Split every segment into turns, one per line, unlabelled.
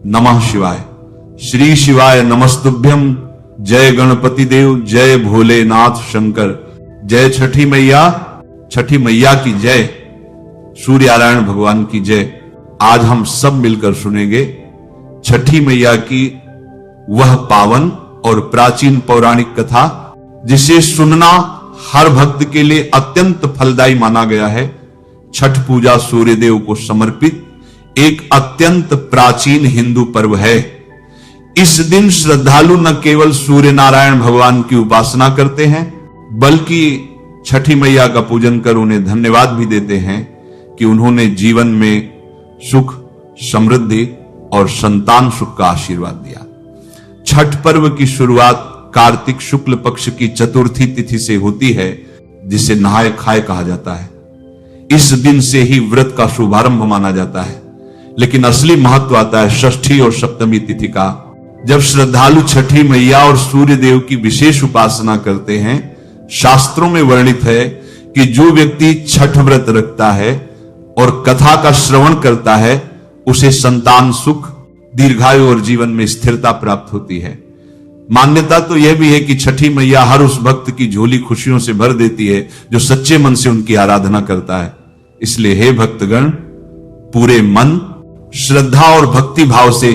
नमः शिवाय। श्री शिवाय नमस्तुभ्यम। जय गणपति देव, जय भोलेनाथ शंकर, जय छठी मैया। छठी मैया की जय, सूर्यनारायण भगवान की जय। आज हम सब मिलकर सुनेंगे छठी मैया की वह पावन और प्राचीन पौराणिक कथा जिसे सुनना हर भक्त के लिए अत्यंत फलदायी माना गया है। छठ पूजा सूर्यदेव को समर्पित एक अत्यंत प्राचीन हिंदू पर्व है। इस दिन श्रद्धालु न केवल सूर्य नारायण भगवान की उपासना करते हैं बल्कि छठी मैया का पूजन कर उन्हें धन्यवाद भी देते हैं कि उन्होंने जीवन में सुख, समृद्धि और संतान सुख का आशीर्वाद दिया। छठ पर्व की शुरुआत कार्तिक शुक्ल पक्ष की चतुर्थी तिथि से होती है जिसे नहाय खाए कहा जाता है। इस दिन से ही व्रत का शुभारंभ माना जाता है, लेकिन असली महत्व आता है षष्ठी और सप्तमी तिथि का, जब श्रद्धालु छठी मैया और सूर्य देव की विशेष उपासना करते हैं। शास्त्रों में वर्णित है कि जो व्यक्ति छठ व्रत रखता है और कथा का श्रवण करता है उसे संतान सुख, दीर्घायु और जीवन में स्थिरता प्राप्त होती है। मान्यता तो यह भी है कि छठी मैया हर उस भक्त की झोली खुशियों से भर देती है जो सच्चे मन से उनकी आराधना करता है। इसलिए हे भक्तगण, पूरे मन, श्रद्धा और भक्ति भाव से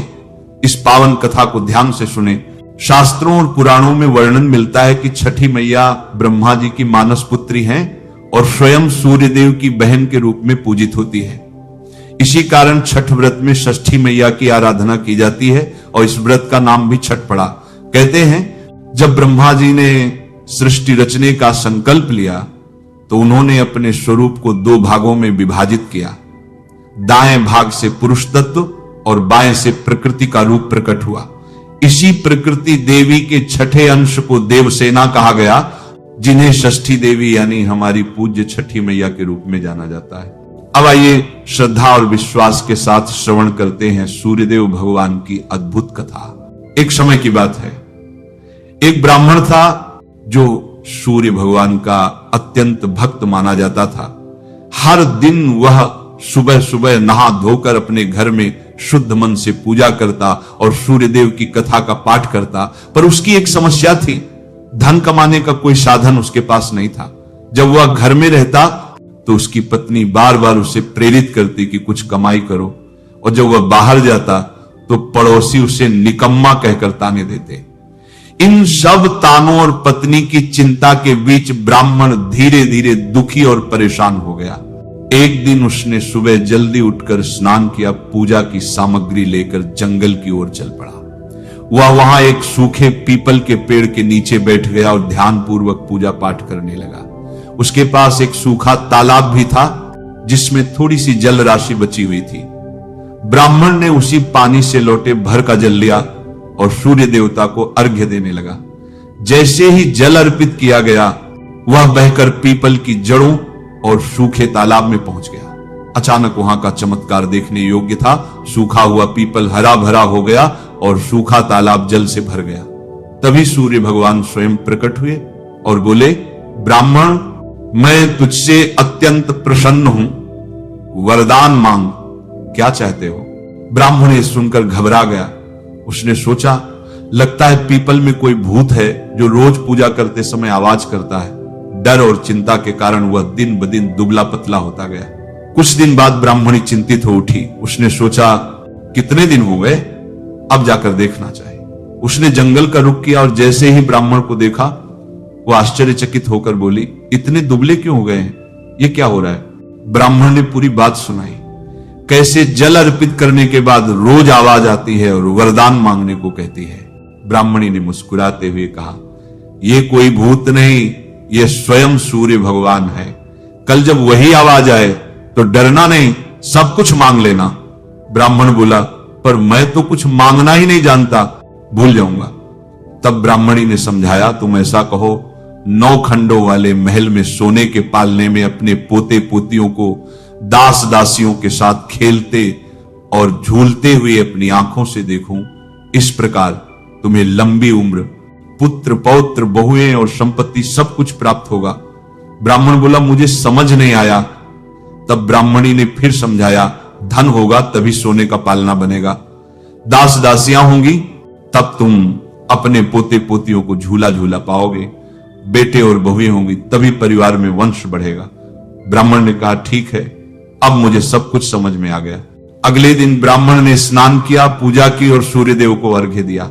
इस पावन कथा को ध्यान से सुने। शास्त्रों और पुराणों में वर्णन मिलता है कि छठी मैया ब्रह्मा जी की मानस पुत्री हैं और स्वयं सूर्यदेव की बहन के रूप में पूजित होती है। इसी कारण छठ व्रत में षष्ठी मैया की आराधना की जाती है और इस व्रत का नाम भी छठ पड़ा। कहते हैं जब ब्रह्मा जी ने सृष्टि रचने का संकल्प लिया तो उन्होंने अपने स्वरूप को दो भागों में विभाजित किया। दाएं भाग से पुरुष तत्व और बाएं से प्रकृति का रूप प्रकट हुआ। इसी प्रकृति देवी के छठे अंश को देवसेना कहा गया, जिन्हें षष्ठी देवी यानी हमारी पूज्य छठी मैया के रूप में जाना जाता है। अब आइए श्रद्धा और विश्वास के साथ श्रवण करते हैं सूर्यदेव भगवान की अद्भुत कथा। एक समय की बात है, एक ब्राह्मण था जो सूर्य भगवान का अत्यंत भक्त माना जाता था। हर दिन वह सुबह सुबह नहा धोकर अपने घर में शुद्ध मन से पूजा करता और सूर्यदेव की कथा का पाठ करता। पर उसकी एक समस्या थी, धन कमाने का कोई साधन उसके पास नहीं था। जब वह घर में रहता तो उसकी पत्नी बार बार उसे प्रेरित करती कि कुछ कमाई करो, और जब वह बाहर जाता तो पड़ोसी उसे निकम्मा कहकर ताने देते। इन सब तानों और पत्नी की चिंता के बीच ब्राह्मण धीरे धीरे दुखी और परेशान हो गया। एक दिन उसने सुबह जल्दी उठकर स्नान किया, पूजा की सामग्री लेकर जंगल की ओर चल पड़ा। वह वहां एक सूखे पीपल के पेड़ के नीचे बैठ गया और ध्यान पूर्वक पूजा पाठ करने लगा। उसके पास एक सूखा तालाब भी था जिसमें थोड़ी सी जल राशि बची हुई थी। ब्राह्मण ने उसी पानी से लौटे भर का जल लिया और सूर्य देवता को अर्घ्य देने लगा। जैसे ही जल अर्पित किया गया वह बहकर पीपल की जड़ों और सूखे तालाब में पहुंच गया। अचानक वहां का चमत्कार देखने योग्य था। सूखा हुआ पीपल हरा भरा हो गया और सूखा तालाब जल से भर गया। तभी सूर्य भगवान स्वयं प्रकट हुए और बोले, ब्राह्मण, मैं तुझसे अत्यंत प्रसन्न हूं, वरदान मांग, क्या चाहते हो? ब्राह्मण ये सुनकर घबरा गया। उसने सोचा, लगता है पीपल में कोई भूत है जो रोज पूजा करते समय आवाज करता है। डर और चिंता के कारण वह दिन ब दिन दुबला पतला होता गया। कुछ दिन बाद ब्राह्मणी चिंतित हो उठी। उसने सोचा, कितने दिन हो गए, अब जाकर देखना चाहिए। उसने जंगल का रुख किया और जैसे ही ब्राह्मण को देखा वो आश्चर्यचकित होकर बोली, इतने दुबले क्यों हो गए हैं, ये क्या हो रहा है? ब्राह्मण ने पूरी बात सुनाई, कैसे जल अर्पित करने के बाद रोज आवाज आती है और वरदान मांगने को कहती है। ब्राह्मणी ने मुस्कुराते हुए कहा, ये कोई भूत नहीं, ये स्वयं सूर्य भगवान है। कल जब वही आवाज आए तो डरना नहीं, सब कुछ मांग लेना। ब्राह्मण बोला, पर मैं तो कुछ मांगना ही नहीं जानता, भूल जाऊंगा। तब ब्राह्मणी ने समझाया, तुम ऐसा कहो, 9 खंडों वाले महल में सोने के पालने में अपने पोते पोतियों को दास दासियों के साथ खेलते और झूलते हुए अपनी आंखों से देखूं, इस प्रकार तुम्हें लंबी उम्र, पुत्र पौत्र बहुएं और संपत्ति सब कुछ प्राप्त होगा। ब्राह्मण बोला, मुझे समझ नहीं आया। तब ब्राह्मणी ने फिर समझाया, धन होगा तभी सोने का पालना बनेगा। दास दासियां होंगी, तब तुम अपने पोते पोतियों को झूला झूला पाओगे। बेटे और बहुएं होंगी, तभी परिवार में वंश बढ़ेगा। ब्राह्मण ने कहा, ठीक है, अब मुझे सब कुछ समझ में आ गया। अगले दिन ब्राह्मण ने स्नान किया, पूजा की और सूर्यदेव को अर्घ्य दिया।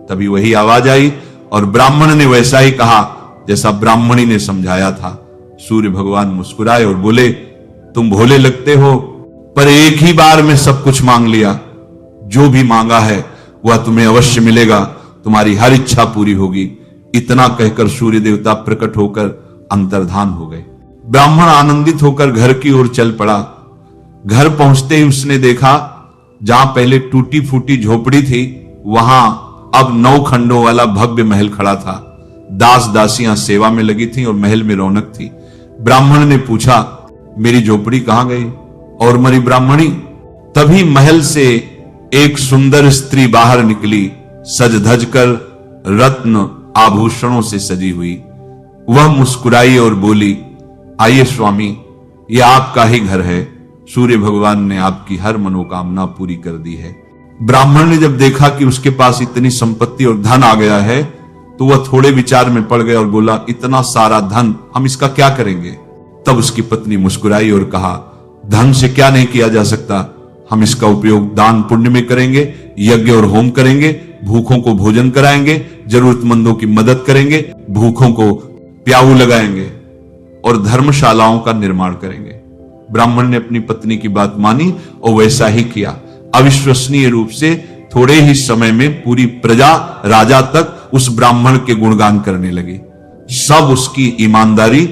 तभी वही आवाज आई और ब्राह्मण ने वैसा ही कहा जैसा ब्राह्मणी ने समझाया था। सूर्य भगवान मुस्कुराए और बोले, तुम भोले लगते हो, पर एक ही बार में सब कुछ मांग लिया। जो भी मांगा है वह तुम्हें अवश्य मिलेगा, तुम्हारी हर इच्छा पूरी होगी। इतना कहकर सूर्य देवता प्रकट होकर अंतर्धान हो गए। ब्राह्मण आनंदित होकर घर की ओर चल पड़ा। घर पहुंचते ही उसने देखा, जहां पहले टूटी फूटी झोपड़ी थी, वहां अब 9 खंडों वाला भव्य महल खड़ा था। दास दासियां सेवा में लगी थीं और महल में रौनक थी। ब्राह्मण ने पूछा, मेरी झोपड़ी कहां गई और मरी ब्राह्मणी? तभी महल से एक सुंदर स्त्री बाहर निकली, सज धज कर रत्न आभूषणों से सजी हुई। वह मुस्कुराई और बोली, आइए स्वामी, यह आपका ही घर है। सूर्य भगवान ने आपकी हर मनोकामना पूरी कर दी है। ब्राह्मण ने जब देखा कि उसके पास इतनी संपत्ति और धन आ गया है, तो वह थोड़े विचार में पड़ गया और बोला, इतना सारा धन हम इसका क्या करेंगे? तब उसकी पत्नी मुस्कुराई और कहा, धन से क्या नहीं किया जा सकता, हम इसका उपयोग दान पुण्य में करेंगे, यज्ञ और होम करेंगे, भूखों को भोजन कराएंगे, जरूरतमंदों की मदद करेंगे, भूखों को प्याऊ लगाएंगे और धर्मशालाओं का निर्माण करेंगे। ब्राह्मण ने अपनी पत्नी की बात मानी और वैसा ही किया। अविश्वसनीय रूप से थोड़े ही समय में पूरी प्रजा, राजा तक उस ब्राह्मण के गुणगान करने लगी। सब उसकी ईमानदारी,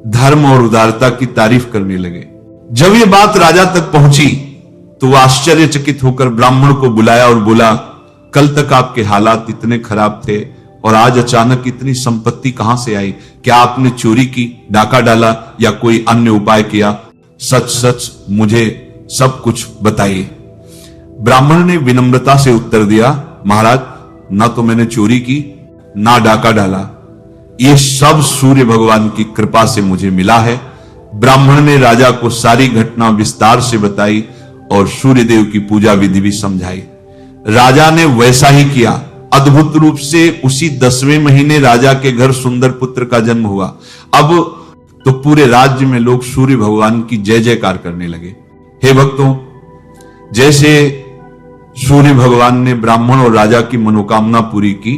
धर्म और उदारता की तारीफ करने लगे। जब यह बात राजा तक पहुंची तो वह आश्चर्यचकित होकर ब्राह्मण को बुलाया और बोला, कल तक आपके हालात इतने खराब थे और आज अचानक इतनी संपत्ति कहां से आई? क्या आपने चोरी की, डाका डाला या कोई अन्य उपाय किया? सच सच मुझे सब कुछ बताइए। ब्राह्मण ने विनम्रता से उत्तर दिया, महाराज, ना तो मैंने चोरी की, ना डाका डाला, ये सब सूर्य भगवान की कृपा से मुझे मिला है। ब्राह्मण ने राजा को सारी घटना विस्तार से बताई और सूर्यदेव की पूजा विधि भी समझाई। राजा ने वैसा ही किया। अद्भुत रूप से उसी 10वें महीने राजा के घर सुंदर पुत्र का जन्म हुआ। अब तो पूरे राज्य में लोग सूर्य भगवान की जय जयकार करने लगे। हे भक्तों, जैसे सूर्य भगवान ने ब्राह्मण और राजा की मनोकामना पूरी की,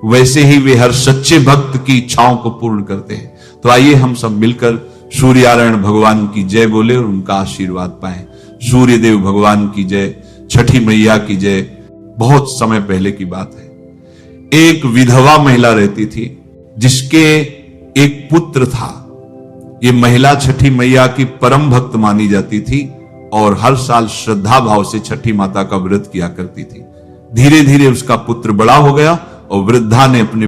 वैसे ही वे हर सच्चे भक्त की इच्छाओं को पूर्ण करते हैं। तो आइए हम सब मिलकर सूर्यनारायण भगवान की जय बोले और उनका आशीर्वाद पाएं। सूर्यदेव भगवान की जय, छठी मैया की जय। बहुत समय पहले की बात है, एक विधवा महिला रहती थी जिसके एक पुत्र था। ये महिला छठी मैया की परम भक्त मानी जाती थी और हर साल श्रद्धा भाव से छठी माता का व्रत किया करती थी। धीरे धीरे उसका पुत्र बड़ा हो गया और वृद्धा ने अपने